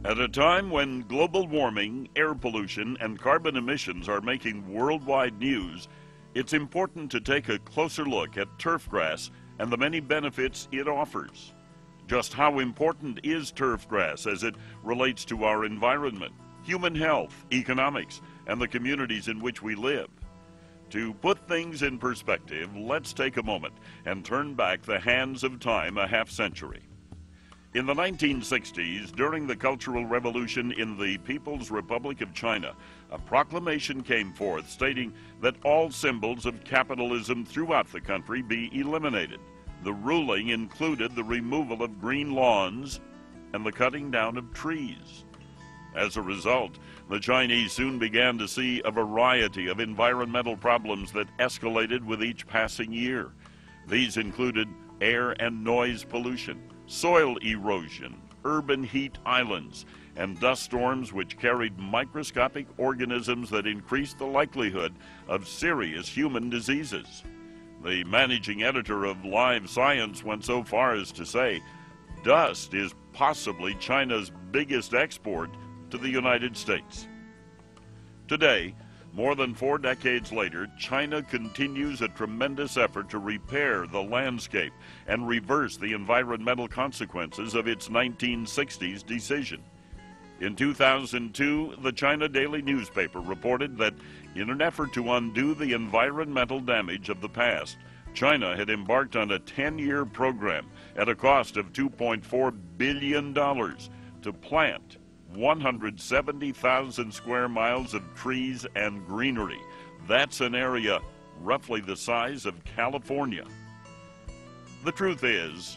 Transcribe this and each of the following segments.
At a time when global warming, air pollution, and carbon emissions are making worldwide news, it's important to take a closer look at turfgrass and the many benefits it offers. Just how important is turfgrass as it relates to our environment, human health, economics, and the communities in which we live? To put things in perspective, let's take a moment and turn back the hands of time a half-century. In the 1960s, during the Cultural Revolution in the People's Republic of China, a proclamation came forth stating that all symbols of capitalism throughout the country be eliminated. The ruling included the removal of green lawns and the cutting down of trees. As a result, the Chinese soon began to see a variety of environmental problems that escalated with each passing year. These included air and noise pollution, soil erosion, urban heat islands, and dust storms which carried microscopic organisms that increased the likelihood of serious human diseases. The managing editor of Live Science went so far as to say, dust is possibly China's biggest export to the United States. Today, more than 4 decades later, China continues a tremendous effort to repair the landscape and reverse the environmental consequences of its 1960s decision. In 2002, the China Daily newspaper reported that in an effort to undo the environmental damage of the past, China had embarked on a 10-year program at a cost of $2.4 billion to plant 170,000 square miles of trees and greenery. That's an area roughly the size of California. The truth is,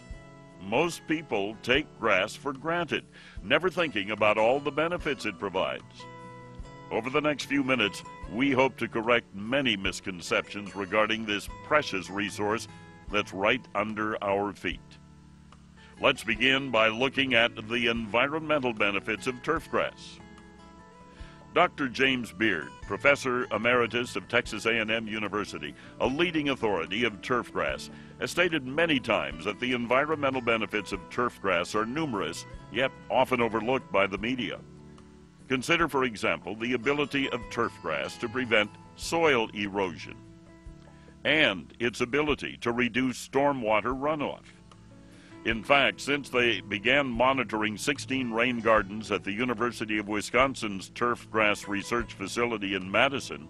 most people take grass for granted, never thinking about all the benefits it provides. Over the next few minutes, we hope to correct many misconceptions regarding this precious resource that's right under our feet. Let's begin by looking at the environmental benefits of turfgrass. Dr. James Beard, Professor Emeritus of Texas A&M University, a leading authority of turfgrass, has stated many times that the environmental benefits of turfgrass are numerous, yet often overlooked by the media. Consider, for example, the ability of turfgrass to prevent soil erosion and its ability to reduce stormwater runoff. In fact, since they began monitoring 16 rain gardens at the University of Wisconsin's Turfgrass Research Facility in Madison,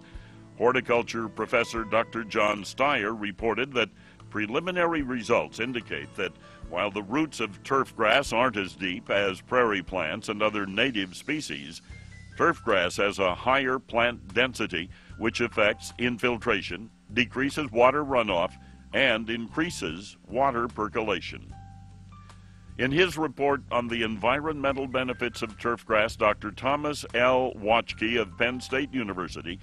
horticulture professor Dr. John Steyer reported that preliminary results indicate that while the roots of turfgrass aren't as deep as prairie plants and other native species, turfgrass has a higher plant density, which affects infiltration, decreases water runoff, and increases water percolation. In his report on the environmental benefits of turfgrass, Dr. Thomas L. Watchke of Penn State University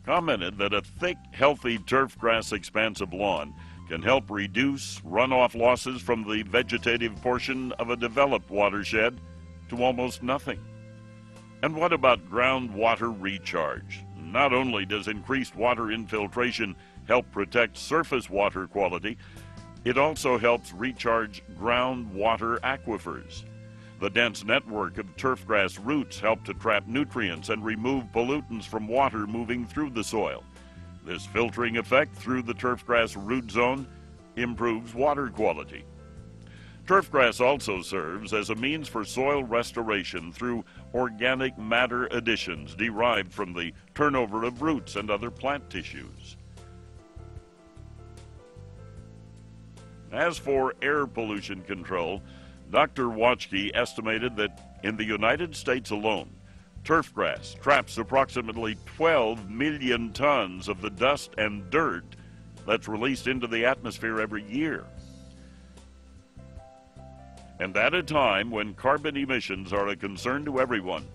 commented that a thick, healthy turfgrass expansive lawn can help reduce runoff losses from the vegetative portion of a developed watershed to almost nothing. And what about groundwater recharge? Not only does increased water infiltration help protect surface water quality, it also helps recharge groundwater aquifers. The dense network of turfgrass roots help to trap nutrients and remove pollutants from water moving through the soil. This filtering effect through the turfgrass root zone improves water quality. Turfgrass also serves as a means for soil restoration through organic matter additions derived from the turnover of roots and other plant tissues. As for air pollution control, Dr. Watchke estimated that in the United States alone, turfgrass traps approximately 12 million tons of the dust and dirt that's released into the atmosphere every year. And at a time when carbon emissions are a concern to everyone,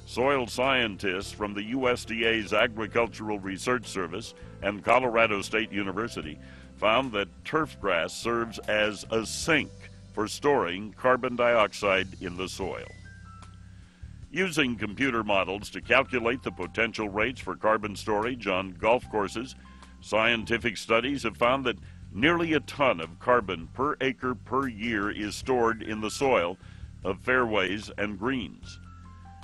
soil scientists from the USDA's Agricultural Research Service and Colorado State University found that turfgrass serves as a sink for storing carbon dioxide in the soil. Using computer models to calculate the potential rates for carbon storage on golf courses, scientific studies have found that nearly a ton of carbon per acre per year is stored in the soil of fairways and greens.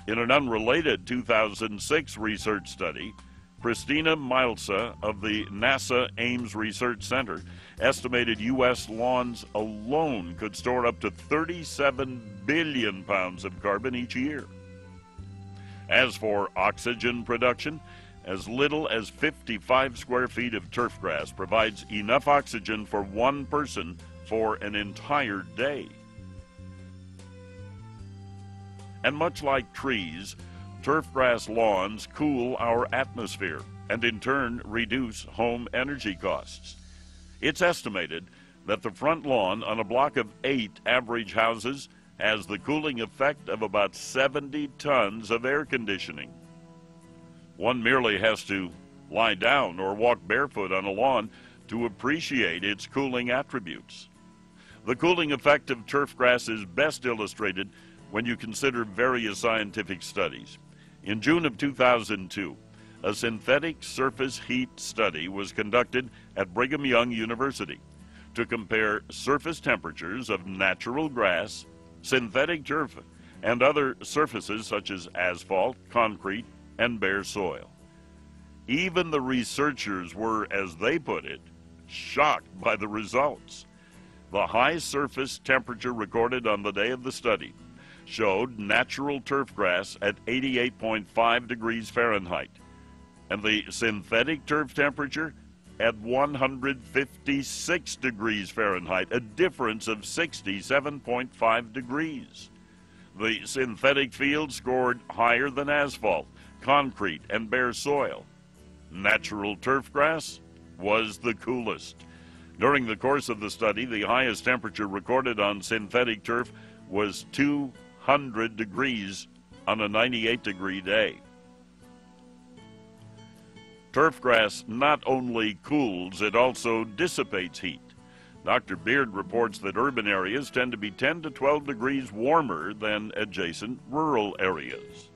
In an unrelated 2006 research study, Christina Milsa of the NASA Ames Research Center estimated U.S. lawns alone could store up to 37 billion pounds of carbon each year. As for oxygen production, as little as 55 square feet of turf grass provides enough oxygen for one person for an entire day. And much like trees, turfgrass lawns cool our atmosphere and in turn reduce home energy costs. It's estimated that the front lawn on a block of 8 average houses has the cooling effect of about 70 tons of air conditioning. One merely has to lie down or walk barefoot on a lawn to appreciate its cooling attributes. The cooling effect of turfgrass is best illustrated when you consider various scientific studies. In June of 2002, a synthetic surface heat study was conducted at Brigham Young University to compare surface temperatures of natural grass, synthetic turf, and other surfaces such as asphalt, concrete, and bare soil. Even the researchers were, as they put it, shocked by the results. The high surface temperature recorded on the day of the study showed natural turf grass at 88.5 degrees Fahrenheit, and the synthetic turf temperature at 156 degrees Fahrenheit, a difference of 67.5 degrees. The synthetic field scored higher than asphalt, concrete, and bare soil. Natural turf grass was the coolest. During the course of the study, the highest temperature recorded on synthetic turf was 200 degrees on a 98-degree day. Turfgrass not only cools, it also dissipates heat. Dr. Beard reports that urban areas tend to be 10 to 12 degrees warmer than adjacent rural areas.